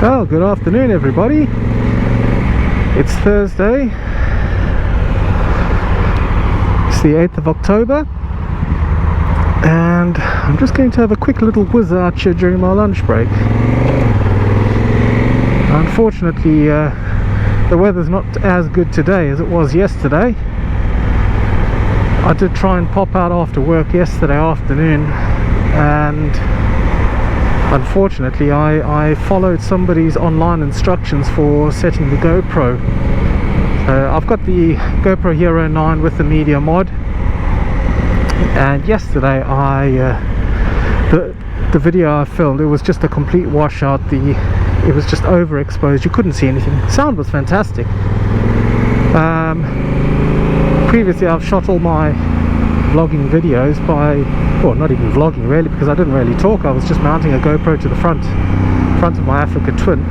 Well, good afternoon everybody. It's Thursday. It's the 8th of October. And I'm just going to have a quick little whiz out here during my lunch break. Unfortunately, the weather's not as good today as it was yesterday. I did try and pop out after work yesterday afternoon, and unfortunately I followed somebody's online instructions for setting the GoPro. I've got the GoPro Hero 9 with the media mod, and yesterday the video I filmed, it was just a complete washout. It was just overexposed. You couldn't see anything. Sound was fantastic. Previously I've shot all my vlogging videos by, well, not even vlogging really, because I didn't really talk. I was just mounting a GoPro to the front of my Africa Twin,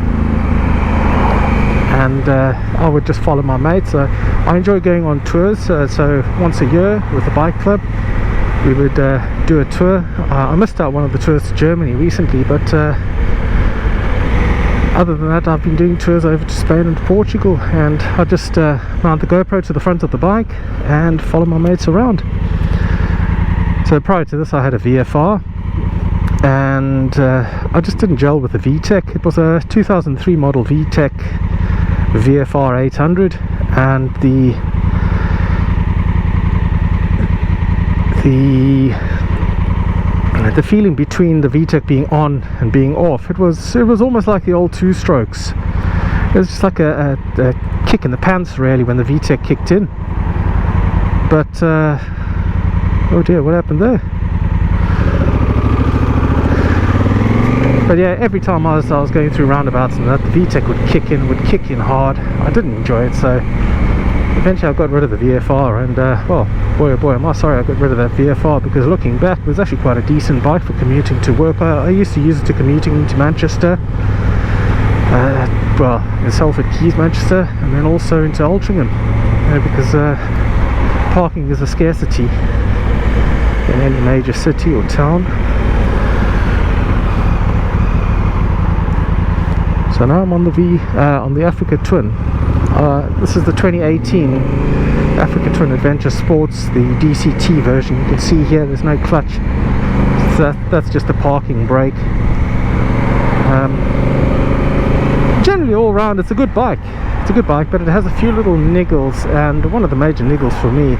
and I would just follow my mates. I enjoy going on tours, so once a year with the bike club we would do a tour. I missed out one of the tours to Germany recently, but other than that I've been doing tours over to Spain and Portugal, and I just mount the GoPro to the front of the bike and follow my mates around. So prior to this I had a VFR, and I just didn't gel with the VTEC. It was a 2003 model VTEC VFR 800, and the feeling between the VTEC being on and being off, it was almost like the old two strokes. It was just like a kick in the pants really when the VTEC kicked in. But oh dear, what happened there? But yeah, every time I was going through roundabouts and that, the VTEC would kick in hard. I didn't enjoy it, so eventually I got rid of the VFR, and well, boy oh boy am I sorry I got rid of that VFR, because looking back it was actually quite a decent bike for commuting to work. I used to use it to commuting into Manchester, well, in Salford Quays, Manchester, and then also into Altrincham, because parking is a scarcity in any major city or town. So now I'm on the Africa Twin. This is the 2018 Africa Twin Adventure Sports, the DCT version. You can see here there's no clutch, so that's just a parking brake. Generally all round it's a good bike. It's a good bike, but it has a few little niggles, and one of the major niggles for me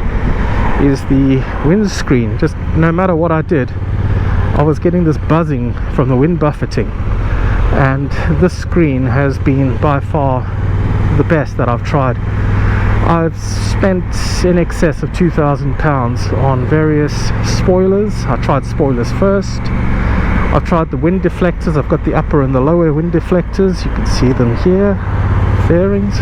is the windscreen. Just no matter what I did, I was getting this buzzing from the wind buffeting, and this screen has been by far the best that I've tried. I've spent in excess of £2,000 on various spoilers. I tried spoilers first. I've tried the wind deflectors. I've got the upper and the lower wind deflectors. You can see them here. Fairings.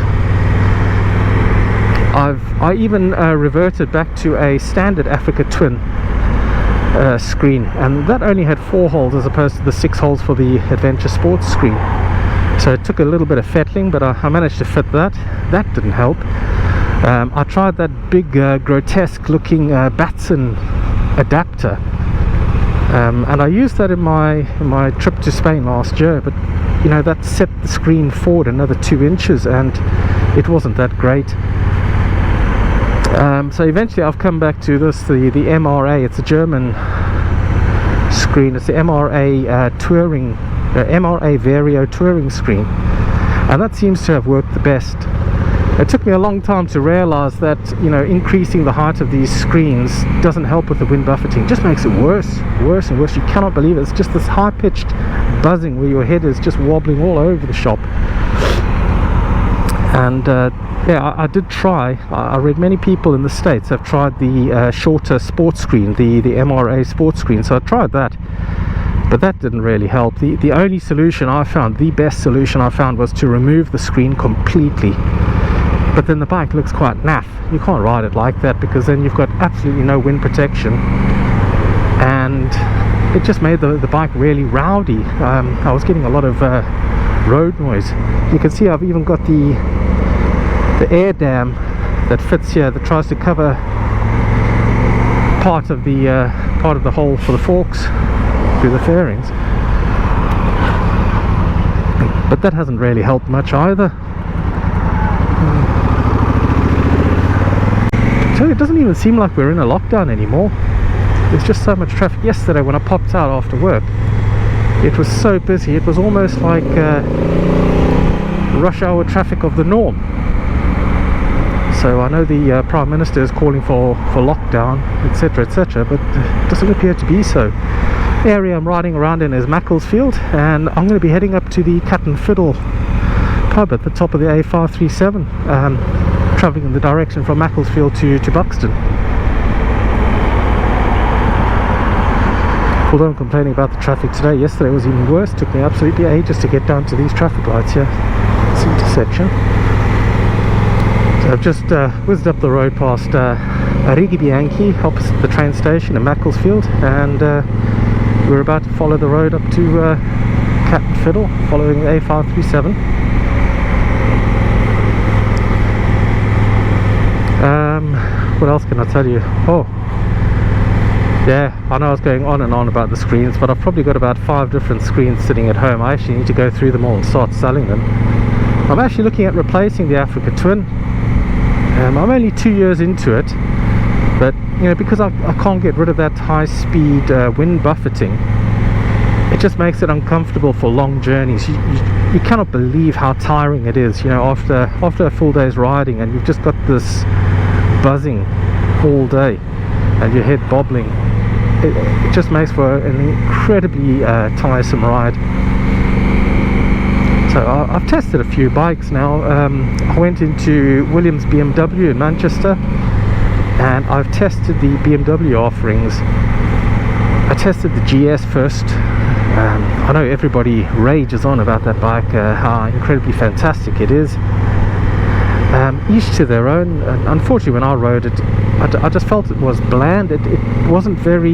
I even reverted back to a standard Africa Twin screen, and that only had 4 holes as opposed to the 6 holes for the Adventure Sports screen. So it took a little bit of fettling, but I managed to fit that. That didn't help. I tried that big grotesque looking Batson adapter, and I used that in my trip to Spain last year, but you know, that set the screen forward another 2 inches and it wasn't that great. So eventually I've come back to this, the MRA. It's a German screen. It's the MRA touring, MRA Vario touring screen, and that seems to have worked the best. It took me a long time to realize that, you know, increasing the height of these screens doesn't help with the wind buffeting. It just makes it worse and worse. You cannot believe it. It's just this high-pitched buzzing where your head is just wobbling all over the shop. And yeah, I did try. I read many people in the States have tried the shorter sports screen, the MRA sports screen, so I tried that, but that didn't really help. The only solution I found, the best solution I found, was to remove the screen completely. But then the bike looks quite naff. You can't ride it like that, because then you've got absolutely no wind protection, and it just made the bike really rowdy. I was getting a lot of road noise. You can see I've even got the air dam that fits here, that tries to cover part of the hole for the forks through the fairings. but that hasn't really helped much either. So it doesn't even seem like we're in a lockdown anymore. There's just so much traffic. Yesterday when I popped out after work, it was so busy. It was almost like rush hour traffic of the norm. So I know the Prime Minister is calling for lockdown, etc, etc, but it doesn't appear to be so. The area I'm riding around in is Macclesfield, and I'm going to be heading up to the Cat and Fiddle pub at the top of the A537, travelling in the direction from Macclesfield to Buxton. Although I'm complaining about the traffic today, yesterday was even worse. It took me absolutely ages to get down to these traffic lights here, this intersection. So I've just whizzed up the road past Righi Bianchi, opposite the train station in Macclesfield, and we're about to follow the road up to Cat and Fiddle, following A537. What else can I tell you? Oh, yeah, I know I was going on and on about the screens, but I've probably got about 5 different screens sitting at home. I actually need to go through them all and start selling them. I'm actually looking at replacing the Africa Twin. I'm only 2 years into it, but you know, because I can't get rid of that high-speed wind buffeting, it just makes it uncomfortable for long journeys. You cannot believe how tiring it is, you know, after a full day's riding, and you've just got this buzzing all day and your head bobbling. It just makes for an incredibly tiresome ride. So I've tested a few bikes now. I went into Williams BMW in Manchester, and I've tested the BMW offerings. I tested the GS first. I know everybody rages on about that bike, how incredibly fantastic it is. Each to their own. And unfortunately, when I rode it, I just felt it was bland. It wasn't very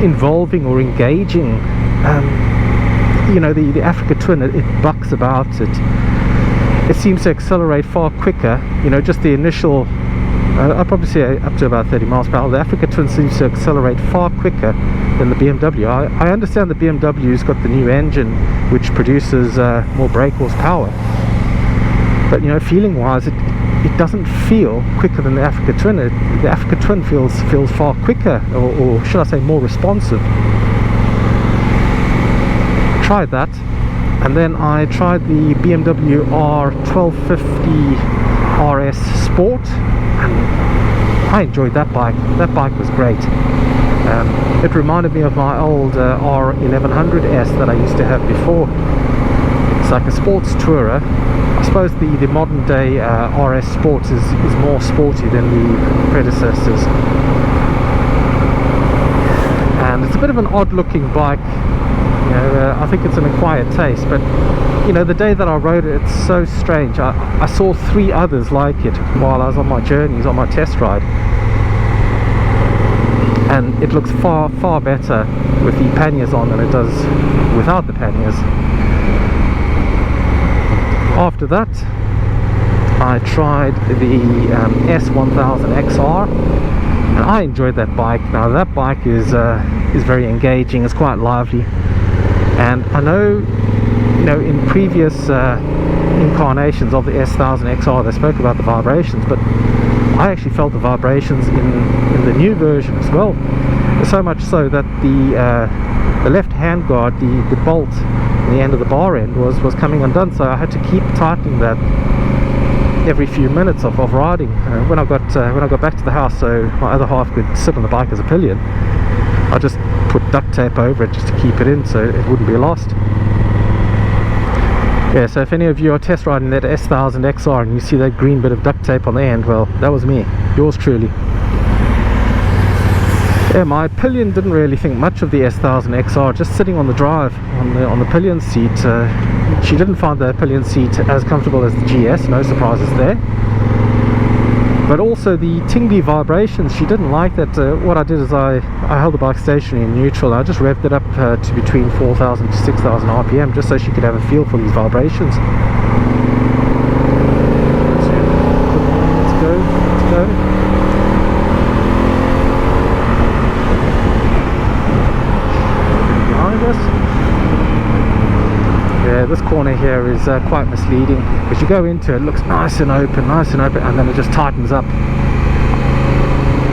involving or engaging. You know, the Africa Twin, it bucks about. It seems to accelerate far quicker. You know, just the initial, I'd probably say up to about 30 miles per hour. The Africa Twin seems to accelerate far quicker than the BMW. I understand the BMW's got the new engine, which produces more brake horsepower. But you know, feeling wise, it doesn't feel quicker than the Africa Twin. The Africa Twin feels far quicker, or should I say more responsive. Tried that, and then I tried the BMW R1250 RS Sport, and I enjoyed that bike. That bike was great. It reminded me of my old R1100S that I used to have before. It's like a sports tourer. I suppose the modern day RS Sports is more sporty than the predecessors, and it's a bit of an odd looking bike. You know, I think it's an acquired taste, but you know, the day that I rode it, it's so strange. I saw 3 others like it while I was on my journeys, on my test ride, and it looks far better with the panniers on than it does without the panniers. After that, I tried the S1000XR, and I enjoyed that bike. Now that bike is very engaging. It's quite lively, and I know, you know, in previous incarnations of the S1000XR, they spoke about the vibrations, but I actually felt the vibrations in the new version as well. So much so that the left hand guard, the bolt in the end of the bar end was coming undone, so I had to keep tightening that every few minutes of riding. When I got back to the house, so my other half could sit on the bike as a pillion, I just put duct tape over it just to keep it in so it wouldn't be lost. Yeah, so if any of you are test riding that S1000XR and you see that green bit of duct tape on the end, well, that was me, yours truly. Yeah, my pillion didn't really think much of the S1000XR, just sitting on the drive on the pillion seat. She didn't find the pillion seat as comfortable as the GS, no surprises there. But also the tingly vibrations, she didn't like that. What I did is I held the bike stationary in neutral, and I just revved it up to between 4,000 to 6,000 RPM, just so she could have a feel for these vibrations. Let's go. this corner here is quite misleading. As you go into it, it looks nice and open, and then it just tightens up.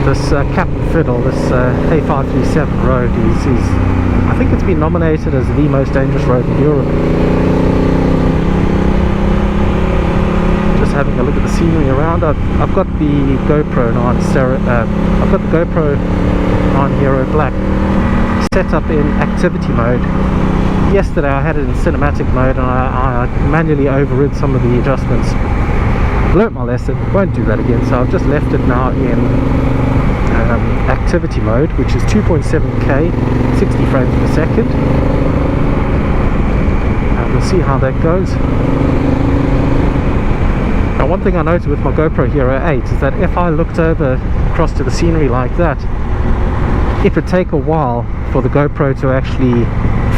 This Captain Fiddle, this A537 road is I think it's been nominated as the most dangerous road in Europe. Just having a look at the scenery around. I've got the GoPro 9 I've got the GoPro 9 Hero Black set up in activity mode. Yesterday I had it in cinematic mode, and I manually overrid some of the adjustments. Learnt my lesson, won't do that again, so I've just left it now in activity mode, which is 2.7K, 60 frames per second, and we'll see how that goes. Now, one thing I noticed with my GoPro Hero 8 is that if I looked over across to the scenery like that, it would take a while for the GoPro to actually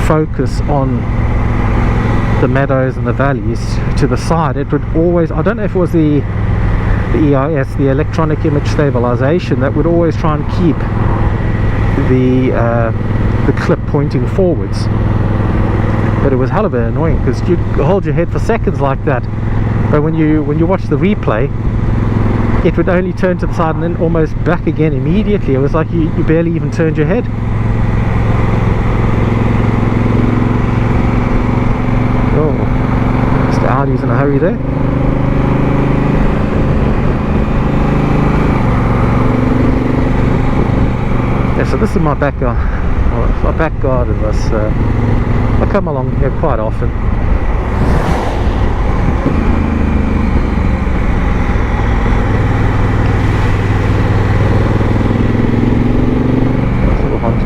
focus on the meadows and the valleys to the side. It would always, I don't know if it was the EIS, the electronic image stabilization, that would always try and keep the clip pointing forwards. But it was hell of a annoying, because you hold your head for seconds like that, but when you watch the replay, it would only turn to the side and then almost back again immediately. It was like you barely even turned your head. Oh, Mr. Audi's in a hurry there. Yeah, so this is my back garden. I come along here quite often.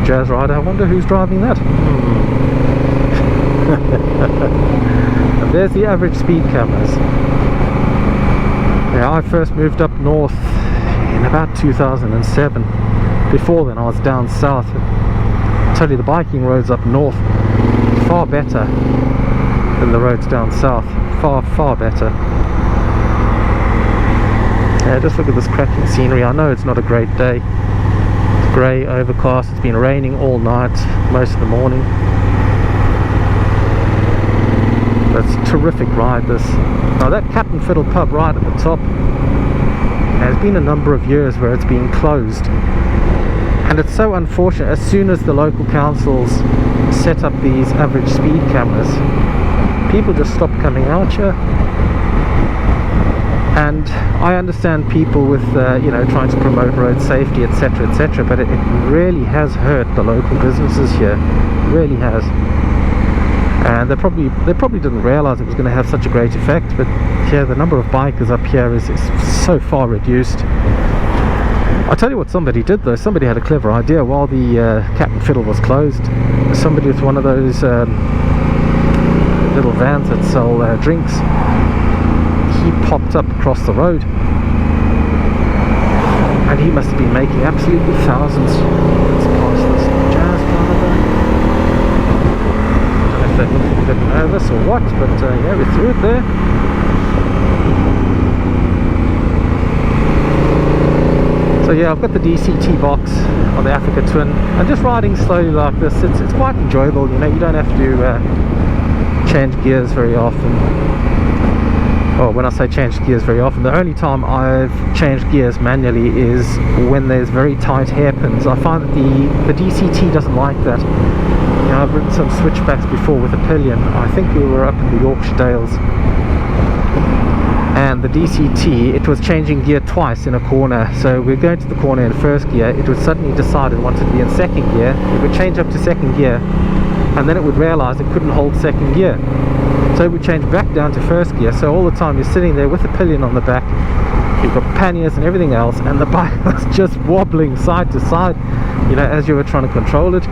Jazz rider. I wonder who's driving that. And there's the average speed cameras. Yeah, I first moved up north in about 2007. Before then I was down south. I tell you, the biking roads up north far better than the roads down south. Far better. Yeah, just look at this cracking scenery. I know it's not a great day. Grey, overcast, it's been raining all night, most of the morning. But it's a terrific ride, this. Now that Captain Fiddle pub right at the top has been a number of years where it's been closed. And it's so unfortunate. As soon as the local councils set up these average speed cameras, people just stop coming out here. And I understand people with, you know, trying to promote road safety, etc., etc., but it really has hurt the local businesses here. It really has. And they probably didn't realise it was going to have such a great effect. But yeah, the number of bikers up here is so far reduced. I'll tell you what somebody did though. Somebody had a clever idea while the Captain Fiddle was closed. Somebody with one of those little vans that sell drinks. He popped up across the road, and he must have been making absolutely thousands. Let's pass this Jazz driver. I don't know if they're looking a bit nervous or what, but yeah, we're through it there. So yeah, I've got the DCT box on the Africa Twin, and just riding slowly like this, it's quite enjoyable. You know, you don't have to change gears very often. Oh, when I say change gears very often, the only time I've changed gears manually is when there's very tight hairpins. I find that the DCT doesn't like that. You know, I've ridden some switchbacks before with a pillion. I think we were up in the Yorkshire Dales, and the DCT, it was changing gear twice in a corner. So we're going to the corner in first gear, it would suddenly decide it wanted to be in second gear. It would change up to second gear, and then it would realise it couldn't hold second gear. So it would change back down to first gear. So all the time you're sitting there with a pillion on the back, you've got panniers and everything else, and the bike was just wobbling side to side, you know, as you were trying to control it.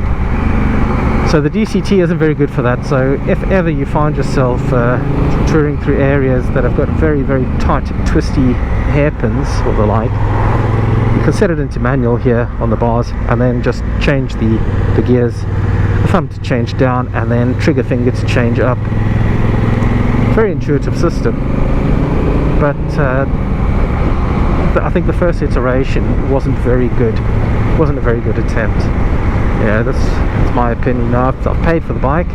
So the DCT isn't very good for that. So if ever you find yourself touring through areas that have got very, very tight, twisty hairpins or the like, you can set it into manual here on the bars, and then just change the gears, thumb to change down, and then trigger finger to change up. Very intuitive system, but I think the first iteration wasn't very good. It wasn't a very good attempt. Yeah, that's my opinion. Now, I've paid for the bike,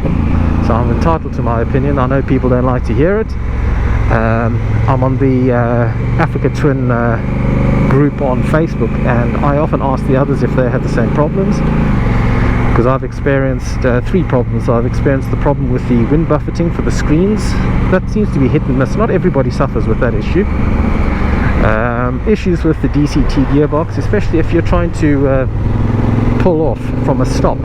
so I'm entitled to my opinion. I know people don't like to hear it. I'm on the Africa Twin group on Facebook, and I often ask the others if they have the same problems, because I've experienced 3 problems. I've experienced the problem with the wind buffeting for the screens. That seems to be hit and miss. Not everybody suffers with that issue. Issues with the DCT gearbox, especially if you're trying to pull off from a stop.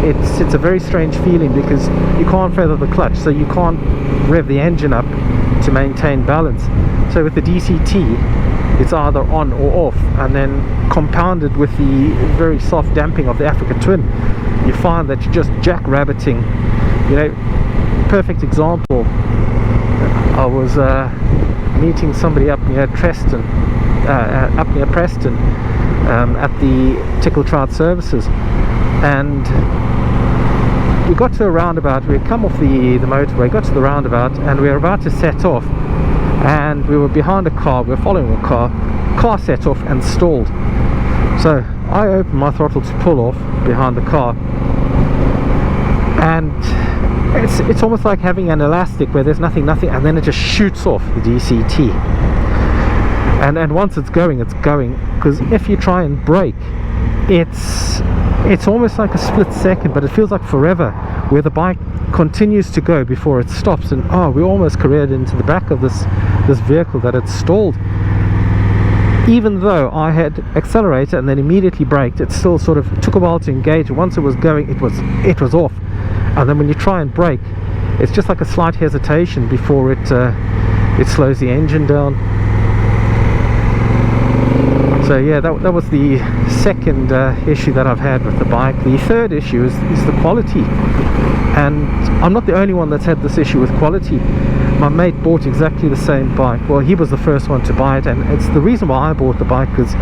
It's a very strange feeling because you can't feather the clutch, so you can't rev the engine up to maintain balance. So with the DCT, it's either on or off, and then compounded with the very soft damping of the Africa Twin, you find that you're just jackrabbiting. You know, perfect example, I was meeting somebody up near Preston at the Tickle Trout services, and we got to a roundabout. We had come off the motorway, got to the roundabout, and we were about to set off, and we were behind a car. We were following a car set off and stalled. So I opened my throttle to pull off behind the car, and it's almost like having an elastic where there's nothing, and then it just shoots off the DCT. And once it's going, because if you try and brake, it's almost like a split second, but it feels like forever, where the bike continues to go before it stops. And we almost careered into the back of this vehicle that had stalled. Even though I had accelerated and then immediately braked, it still sort of took a while to engage. Once it was going, it was off. And then when you try and brake, it's just like a slight hesitation before it slows the engine down. So yeah, that was the second issue that I've had with the bike. The third issue is the quality, and I'm not the only one that's had this issue with quality. My mate bought exactly the same bike. Well, he was the first one to buy it, and it's the reason why I bought the bike, because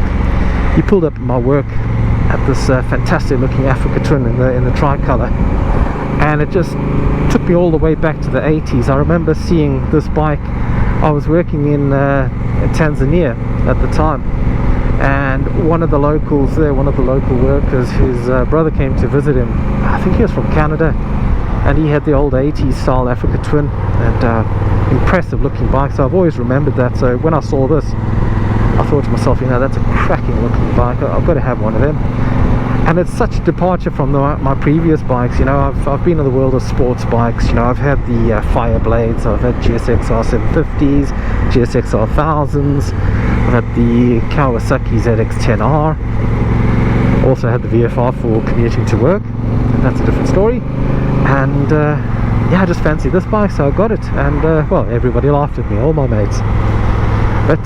he pulled up at my work at this fantastic looking Africa Twin in the tricolour, and it just took me all the way back to the 80s. I remember seeing this bike. I was working in Tanzania at the time, and one of the locals there, one of the local workers, his brother came to visit him. I think he was from Canada, and he had the old 80s style Africa Twin, and impressive looking bike. So I've always remembered that. So when I saw this, I thought to myself, you know, that's a cracking looking bike. I've got to have one of them. And it's such a departure from my previous bikes. You know, I've been in the world of sports bikes. You know, I've had the Fireblades, I've had GSXR 750s, GSXR 1000s, I've had the Kawasaki ZX-10R, also had the VFR for commuting to work. That's a different story. And yeah, I just fancied this bike, so I got it. And well, everybody laughed at me, all my mates. But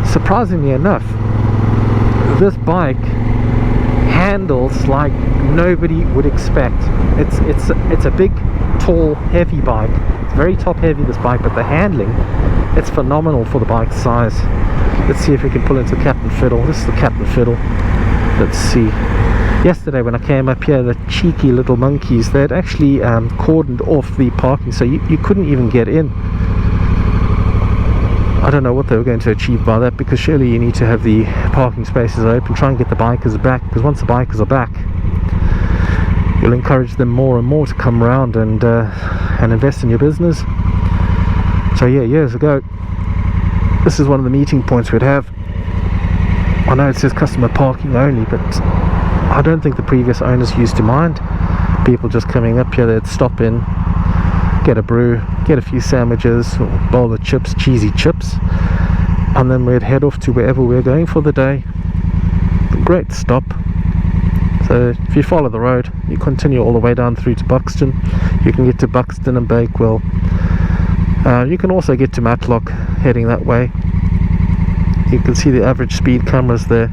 surprisingly enough, this bike handles like nobody would expect. It's a big, tall, heavy bike. It's very top heavy, this bike, but the handling, it's phenomenal for the bike's size. Let's see if we can pull into Captain Fiddle. This is the Captain Fiddle. Let's see. Yesterday when I came up here, the cheeky little monkeys, they had actually cordoned off the parking, so you couldn't even get in. I don't know what they were going to achieve by that, because surely you need to have the parking spaces open, try and get the bikers back, because once the bikers are back, you'll encourage them more and more to come around and invest in your business. So yeah, years ago, this is one of the meeting points we'd have. I know it says customer parking only, but I don't think the previous owners used to mind people just coming up here. They'd stop in, get a brew, get a few sandwiches, or a bowl of chips, cheesy chips, and then we'd head off to wherever we're going for the day. Great stop. So if you follow the road, you continue all the way down through to Buxton. You can get to Buxton and Bakewell. You can also get to Matlock heading that way. You can see the average speed cameras there,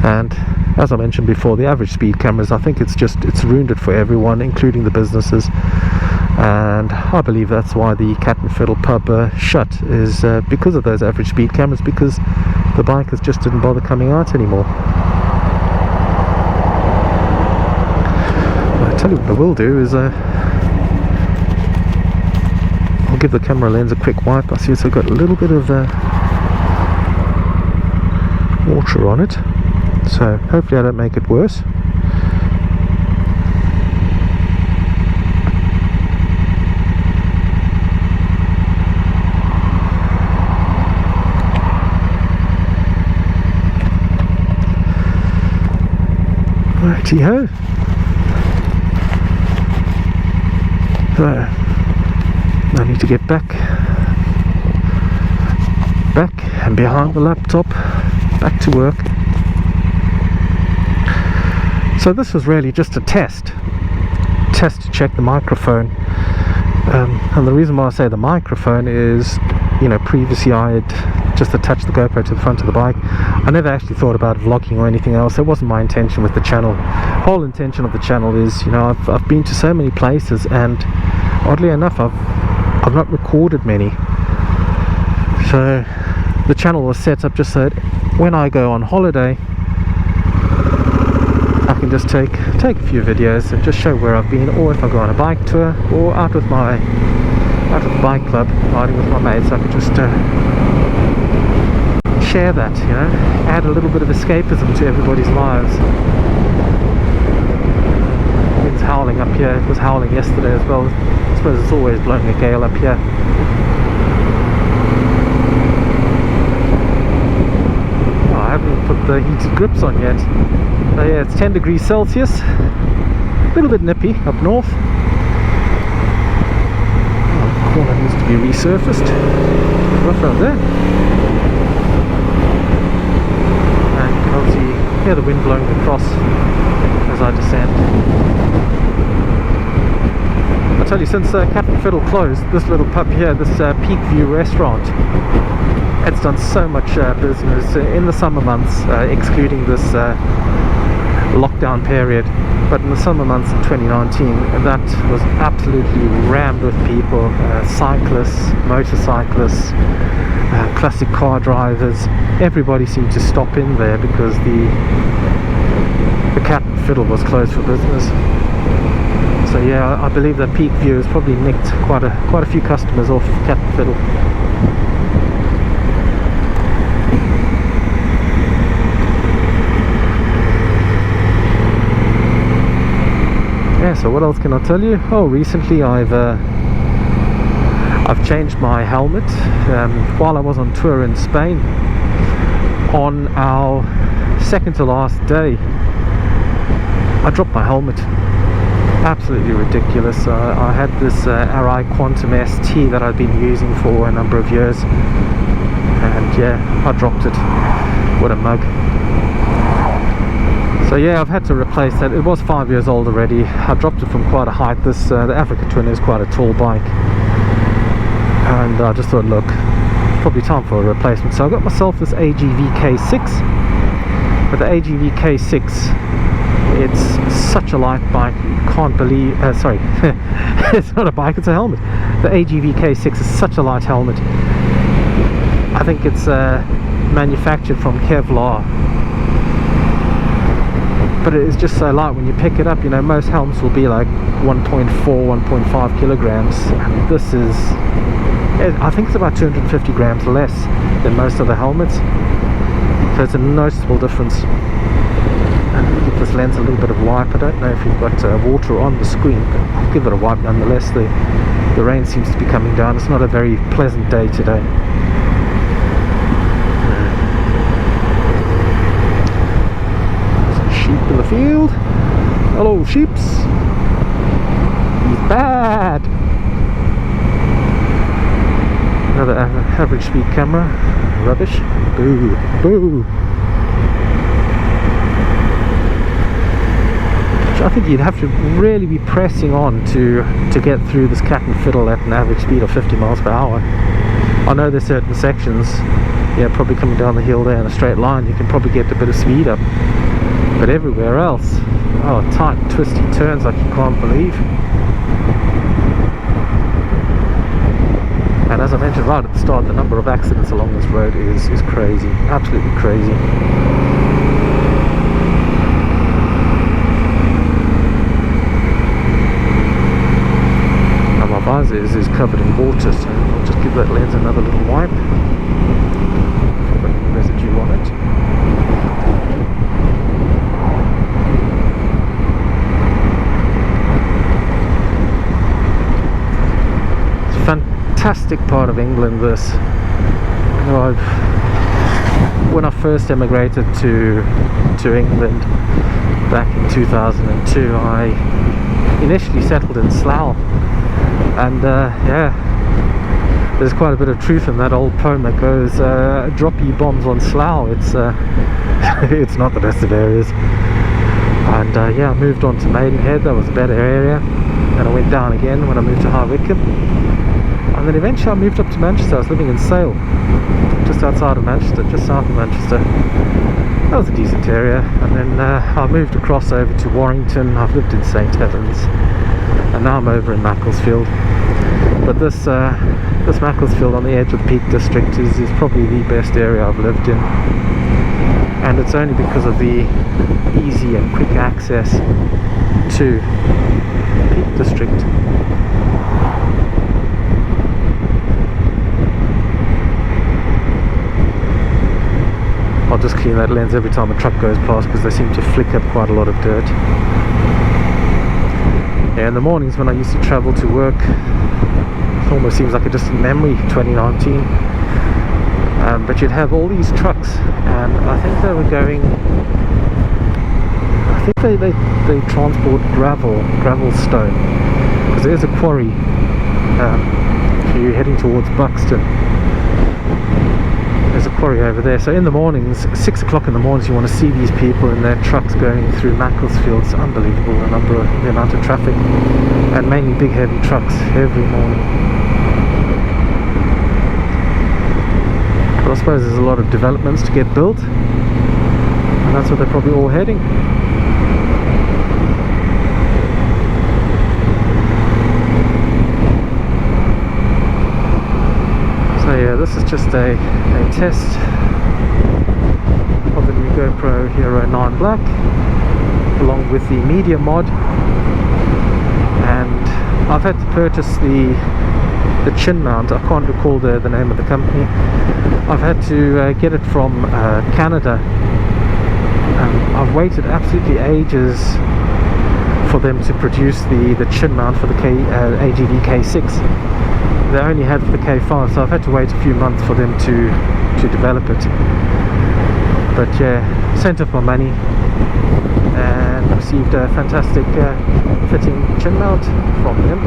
and as I mentioned before, the average speed cameras, I think it's ruined it for everyone, including the businesses. And I believe that's why the Cat and Fiddle pub shut, is because of those average speed cameras, because the bikers just didn't bother coming out anymore. I'll tell you what I will do is I'll give the camera lens a quick wipe. I see it's got a little bit of water on it, so hopefully I don't make it worse. Righty ho. So I need to get back and behind the laptop, back to work. So this was really just a test to check the microphone, and the reason why I say the microphone is, you know, previously I had just attached the GoPro to the front of the bike. I never actually thought about vlogging or anything else. It wasn't my intention with the channel. Whole intention of the channel is, you know, I've been to so many places, and oddly enough I've not recorded many. So the channel was set up just so that when I go on holiday I can just take a few videos and just show where I've been, or if I go on a bike tour or out with the bike club, riding with my mates, I could just share that, you know, add a little bit of escapism to everybody's lives. It's howling up here. It was howling yesterday as well. I suppose it's always blowing a gale up here. Oh, I haven't put the heated grips on yet. So yeah, it's 10 degrees Celsius. A little bit nippy up north. Oh, the corner needs to be resurfaced. Rough around there. And you can obviously hear the wind blowing across as I descend. I tell you, since Captain Fiddle closed, this little pub here, this Peak View restaurant, it's done so much business in the summer months, excluding this lockdown period. But in the summer months in 2019, that was absolutely rammed with people, cyclists, motorcyclists, classic car drivers. Everybody seemed to stop in there because the Cat and Fiddle was closed for business. So yeah, I believe that Peak View has probably nicked quite a few customers off Cat and Fiddle. Yeah, so what else can I tell you? Oh, recently I've changed my helmet while I was on tour in Spain. On our second to last day, I dropped my helmet. Absolutely ridiculous. I had this RI Quantum ST that I'd been using for a number of years, and yeah, I dropped it. What a mug. So yeah, I've had to replace that. It was 5 years old already. I dropped it from quite a height. This the Africa Twin is quite a tall bike, and I just thought, look, probably time for a replacement. So I got myself this AGV K6. But the AGV K6, it's such a light bike, you can't believe, sorry, it's not a bike, it's a helmet. The AGV K6 is such a light helmet. I think it's manufactured from Kevlar, but it is just so light when you pick it up. You know, most helmets will be like 1.4, 1.5 kilograms, and this is, I think it's about 250 grams less than most of the helmets. So it's a noticeable difference. Give this lens a little bit of wipe. I don't know if you've got water on the screen, but I'll give it a wipe nonetheless. The rain seems to be coming down. It's not a very pleasant day today. There's a sheep in the field. Hello, sheeps. He's bad. Another average speed camera. Rubbish. Boo. Boo. I think you'd have to really be pressing on to get through this Cat and Fiddle at an average speed of 50 miles per hour. I know there's certain sections, yeah, probably coming down the hill there in a straight line, you can probably get a bit of speed up. But everywhere else, oh, tight, twisty turns like you can't believe. And as I mentioned right at the start, the number of accidents along this road is crazy, absolutely crazy. Now my visor is covered in water, so I'll just give that lens another little wipe. Got any residue on it. Fantastic part of England, this. You know, I've when I first emigrated to England back in 2002, I initially settled in Slough, and yeah, there's quite a bit of truth in that old poem that goes, drop ye bombs on Slough. It's it's not the best of areas. And yeah, I moved on to Maidenhead. That was a better area. And I went down again when I moved to High Wycombe. And then eventually I moved up to Manchester. I was living in Sale, just outside of Manchester, just south of Manchester. That was a decent area. And then I moved across over to Warrington. I've lived in St Helens, and now I'm over in Macclesfield. But this Macclesfield on the edge of the Peak District is probably the best area I've lived in. And it's only because of the easy and quick access to Peak District. I'll just clean that lens every time a truck goes past because they seem to flick up quite a lot of dirt. Yeah, in the mornings when I used to travel to work, it almost seems like a distant memory, 2019. But you'd have all these trucks, and I think they were going, I think they transport gravel stone, because there's a quarry if you're heading towards Buxton. There's a quarry over there. So in the mornings, 6 o'clock in the mornings, you want to see these people in their trucks going through Macclesfield. It's unbelievable the amount of traffic, and mainly big heavy trucks every morning. But I suppose there's a lot of developments to get built, and that's where they're probably all heading. So yeah, this is just a test of the new GoPro Hero 9 Black, along with the Media Mod, and I've had to purchase the chin mount. I can't recall the name of the company. I've had to get it from Canada. I've waited absolutely ages for them to produce the chin mount for the AGV K6. They only had for the K5, so I've had to wait a few months for them to develop it. But yeah, sent off my money and received a fantastic fitting chin mount from them.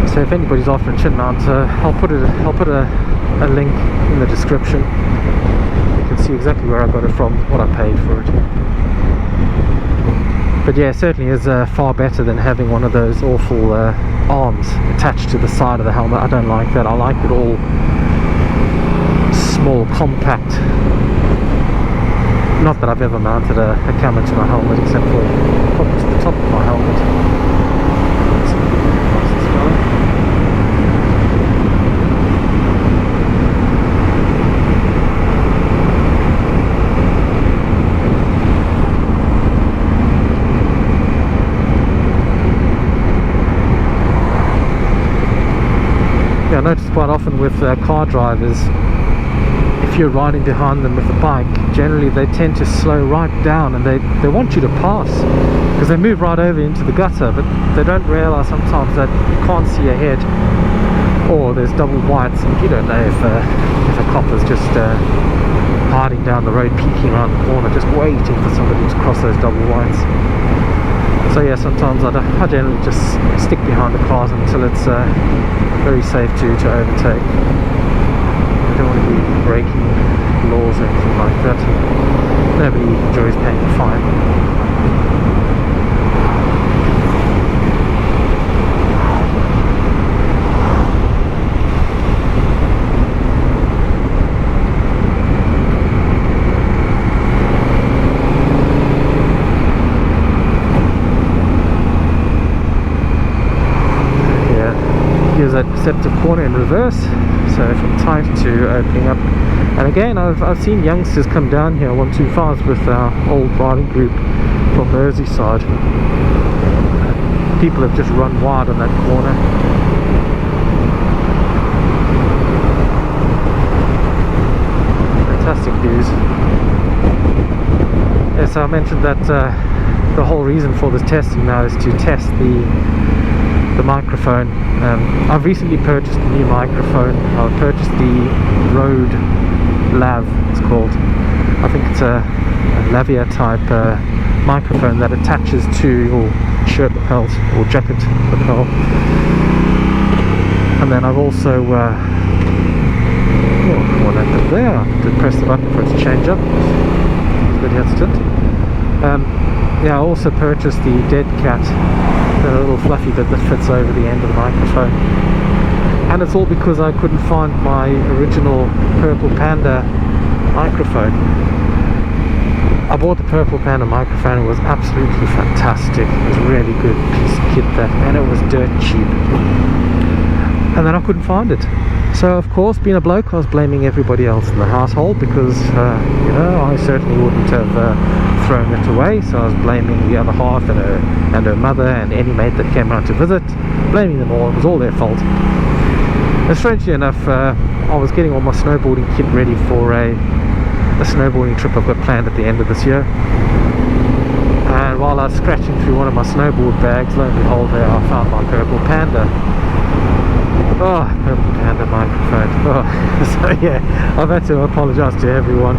So if anybody's after a chin mount, I'll put a link in the description. You can see exactly where I got it from, what I paid for it. But yeah, it certainly is far better than having one of those awful arms attached to the side of the helmet. I don't like that. I like it all small, compact. Not that I've ever mounted a camera to my helmet, except for probably to the top of my helmet. I notice quite often with car drivers, if you're riding behind them with a bike, generally they tend to slow right down, and they want you to pass because they move right over into the gutter, but they don't realise sometimes that you can't see ahead, or there's double whites, and you don't know if a copper's just hiding down the road, peeking around the corner, just waiting for somebody to cross those double whites. So yeah, sometimes I generally just stick behind the cars until it's very safe to overtake. I don't want to be breaking laws or anything like that. Nobody enjoys paying a fine. Here's that deceptive corner in reverse, so from tight to opening up. And again, I've seen youngsters come down here 125s with our old riding group from Merseyside. People have just run wide on that corner. Fantastic views. Yes, I mentioned that the whole reason for this testing now is to test the microphone. I've recently purchased a new microphone. I've purchased the Rode Lav, it's called. I think it's a lavalier type microphone that attaches to your shirt lapels or jacket lapel. And then I've also what happened there? I did press the button for it to change up. It's a bit hesitant. Yeah, I also purchased the Dead Cat, the little fluffy bit that fits over the end of the microphone. And it's all because I couldn't find my original Purple Panda microphone. I bought the Purple Panda microphone. It was absolutely fantastic. It was a really good piece of kit, that, and it was dirt cheap. And then I couldn't find it. So of course, being a bloke, I was blaming everybody else in the household because you know, I certainly wouldn't have thrown it away. So I was blaming the other half and her mother and any mate that came around to visit, blaming them all. It was all their fault. And strangely enough, I was getting all my snowboarding kit ready for a snowboarding trip I've got planned at the end of this year. And while I was scratching through one of my snowboard bags, lo and behold, there I found my Purple Panda. Oh, Purple Panda microphone. Oh, so yeah, I've had to apologise to everyone.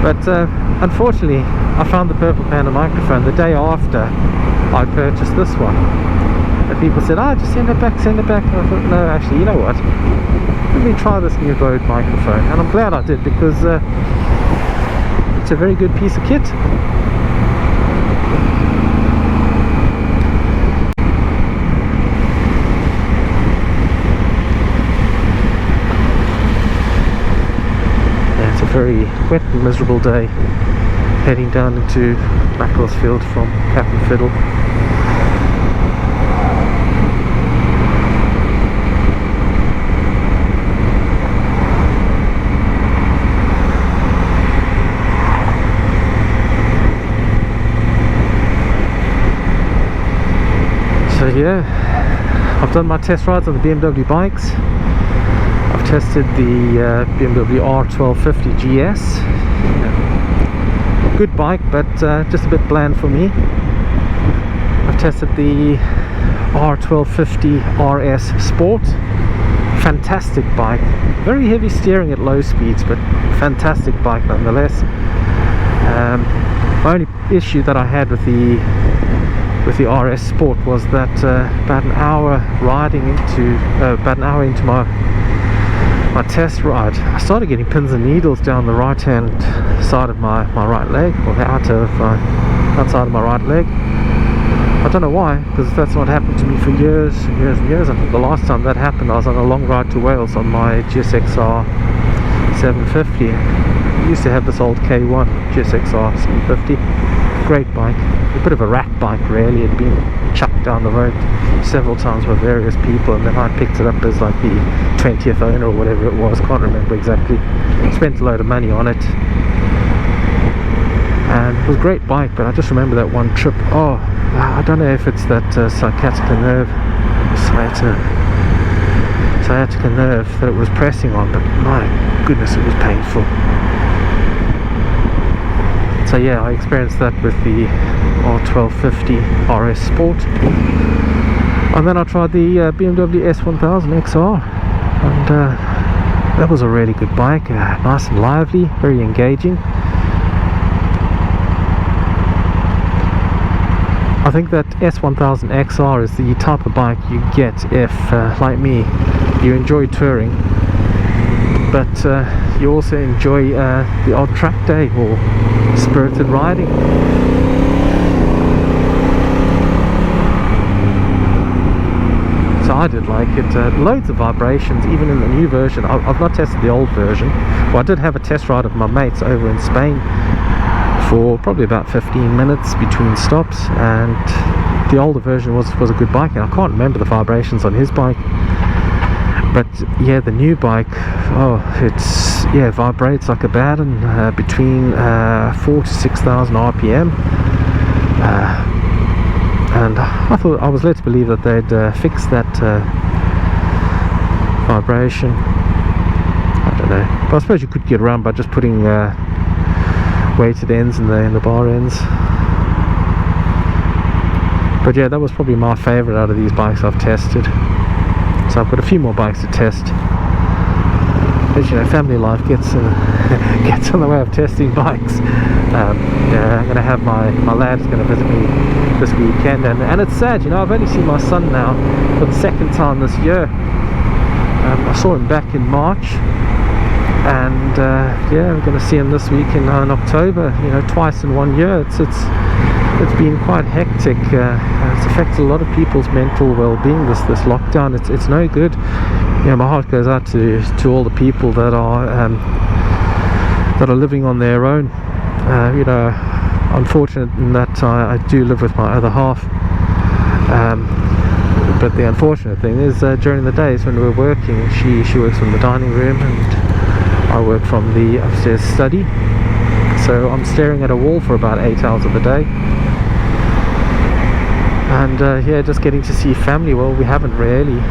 But unfortunately, I found the Purple Panda microphone the day after I purchased this one. And people said, just send it back, send it back. And I thought, no, actually, you know what? Let me try this new Rode microphone. And I'm glad I did, because it's a very good piece of kit. Yeah, it's a very wet and miserable day heading down into Macclesfield from Cap and Fiddle. So yeah, I've done my test rides on the BMW bikes. I've tested the BMW R1250 GS. Good bike, but just a bit bland for me. I've tested the R1250 RS Sport. Fantastic bike. Very heavy steering at low speeds, but fantastic bike nonetheless. My only issue that I had with the RS Sport was that about an hour into my test ride, I started getting pins and needles down the right hand side of my right leg, or the outside of my right leg. I don't know why, because that's not happened to me for years and years and years. I think the last time that happened, I was on a long ride to Wales on my GSXR 750. I used to have this old K1 GSXR 750. Great bike, a bit of a rat bike really. It had been chucked down the road several times by various people, and then I picked it up as like the 20th owner or whatever it was, can't remember exactly. Spent a load of money on it, and it was a great bike, but I just remember that one trip. Oh, I don't know if it's that sciatica nerve that it was pressing on, but my goodness, it was painful. So yeah, I experienced that with the R1250 RS Sport. And then I tried the BMW S1000 XR, and that was a really good bike, nice and lively, very engaging. I think that S1000 XR is the type of bike you get if, like me, you enjoy touring, but you also enjoy the odd track day or spirited riding. So I did like it. Loads of vibrations, even in the new version. I've not tested the old version. Well, I did have a test ride of my mates over in Spain for probably about 15 minutes between stops, and the older version was a good bike, and I can't remember the vibrations on his bike. But yeah, the new bike, it vibrates like a bad one, between 4,000 to 6,000 RPM. And I was led to believe that they'd fixed that vibration. I don't know, but I suppose you could get around by just putting weighted ends in the bar ends. But yeah, that was probably my favourite out of these bikes I've tested. So I've got a few more bikes to test. But you know, family life gets gets in the way of testing bikes. Yeah, I'm going to have my lad's going to visit me this weekend, and it's sad, you know, I've only seen my son now for the second time this year. I saw him back in March, and yeah, we're going to see him this week in October. You know, twice in 1 year. It's been quite hectic. It's affected a lot of people's mental well-being. This lockdown, it's no good. You know, my heart goes out to all the people that are living on their own. You know, unfortunate in that I do live with my other half. But the unfortunate thing is, during the days when we're working, she works from the dining room and I work from the upstairs study. So I'm staring at a wall for about 8 hours of the day. And yeah, just getting to see family. Well, we haven't really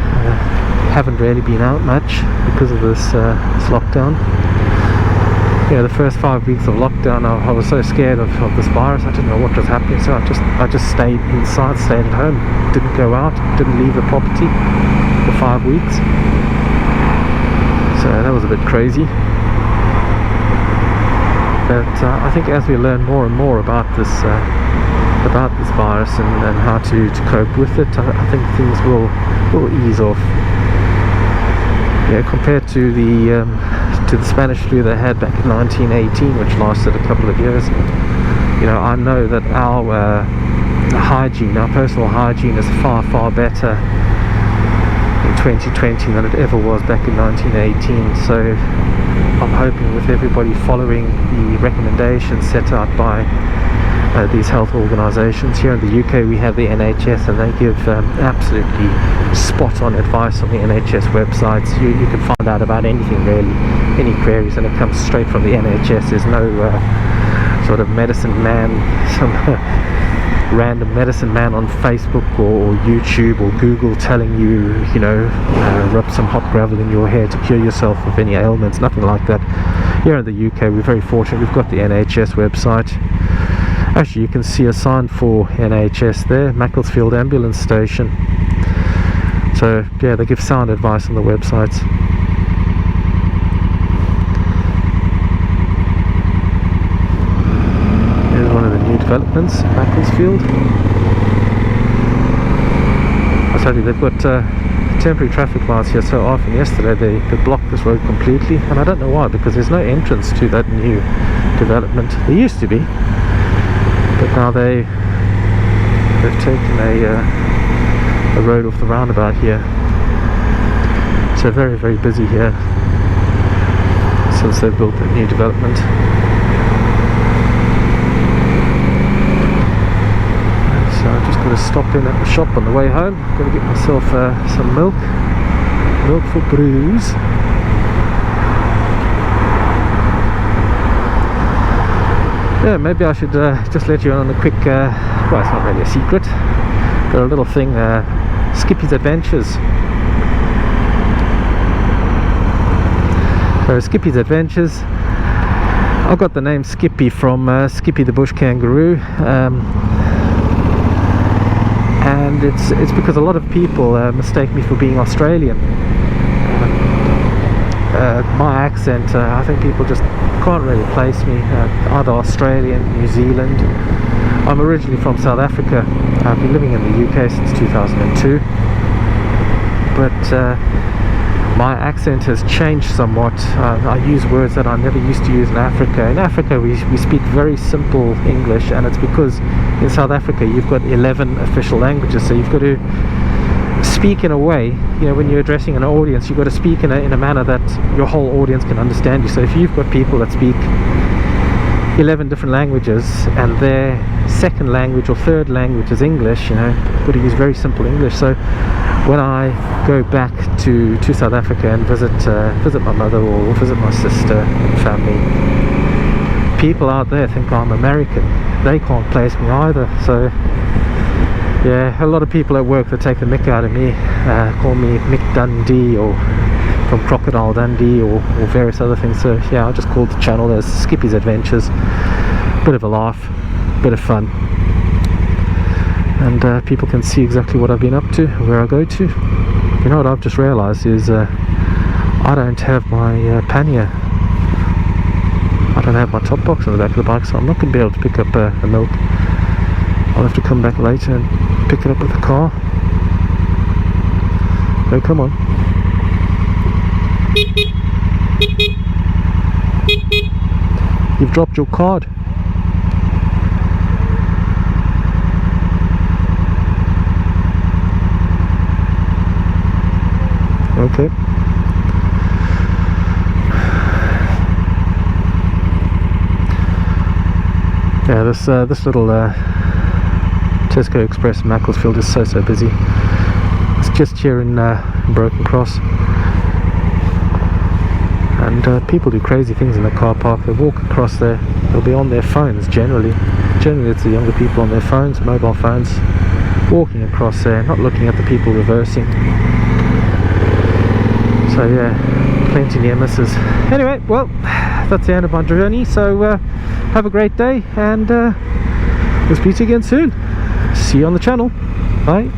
been out much because of this lockdown. You know, the first 5 weeks of lockdown, I was so scared of this virus. I didn't know what was happening, so I just stayed inside, stayed at home, didn't go out, didn't leave the property for 5 weeks. So that was a bit crazy. But I think as we learn more and more about this virus and how to cope with it, I think things will ease off. Yeah, compared to the Spanish flu they had back in 1918, which lasted a couple of years. You know, I know that our hygiene, our personal hygiene, is far better in 2020 than it ever was back in 1918. So I'm hoping with everybody following the recommendations set out by these health organisations. Here in the UK we have the NHS, and they give absolutely spot on advice on the NHS websites. You can find out about anything really, any queries, and it comes straight from the NHS. There's no sort of medicine man, some random medicine man on Facebook or YouTube or Google telling you, you know, rub some hot gravel in your hair to cure yourself of any ailments. Nothing like that. Here in the UK we're very fortunate. We've got the NHS website. Actually, you can see a sign for NHS there, Macclesfield Ambulance Station. So yeah, they give sound advice on the websites. Here's one of the new developments, Macclesfield. I tell you, they've got temporary traffic lights here so often. Yesterday they blocked this road completely, and I don't know why, because there's no entrance to that new development. There used to be, but now they've taken a road off the roundabout here. So very busy here since they've built that new development. So I'm just going to stop in at the shop on the way home. I'm going to get myself some milk for brews. Yeah, maybe I should just let you on a quick, well, it's not really a secret, got a little thing, Skippy's Adventures. So Skippy's Adventures, I got the name Skippy from Skippy the Bush Kangaroo, and it's because a lot of people mistake me for being Australian. My accent, I think people just can't really place me, either Australian, New Zealand. I'm originally from South Africa. I've been living in the UK since 2002, but my accent has changed somewhat. I use words that I never used to use in Africa. In Africa we speak very simple English, and it's because in South Africa you've got 11 official languages, so you've got to speak in a way, you know, when you're addressing an audience, you've got to speak in a manner that your whole audience can understand you. So if you've got people that speak 11 different languages and their second language or third language is English, you know, you've got to use very simple English. So when I go back to South Africa and visit my mother or visit my sister and family, people out there think I'm American. They can't place me either. So yeah, a lot of people at work that take the mick out of me, call me Mick Dundee or from Crocodile Dundee or various other things. So yeah, I just called the channel as Skippy's Adventures. Bit of a laugh, bit of fun, and people can see exactly what I've been up to, where I go to. You know what I've just realised is I don't have my pannier. I don't have my top box on the back of the bike, so I'm not going to be able to pick up the milk. I'll have to come back later and pick it up with the car. Oh, come on. You've dropped your card. Okay. Yeah, this little Tesco Express in Macclesfield is so busy. It's just here in Broken Cross, and people do crazy things in the car park. They walk across there, they'll be on their phones generally it's the younger people on their phones, mobile phones, walking across there, not looking at the people reversing. So yeah, plenty near misses. Anyway, well, that's the end of my journey, so have a great day, and we'll speak to you again soon. See you on the channel. Bye.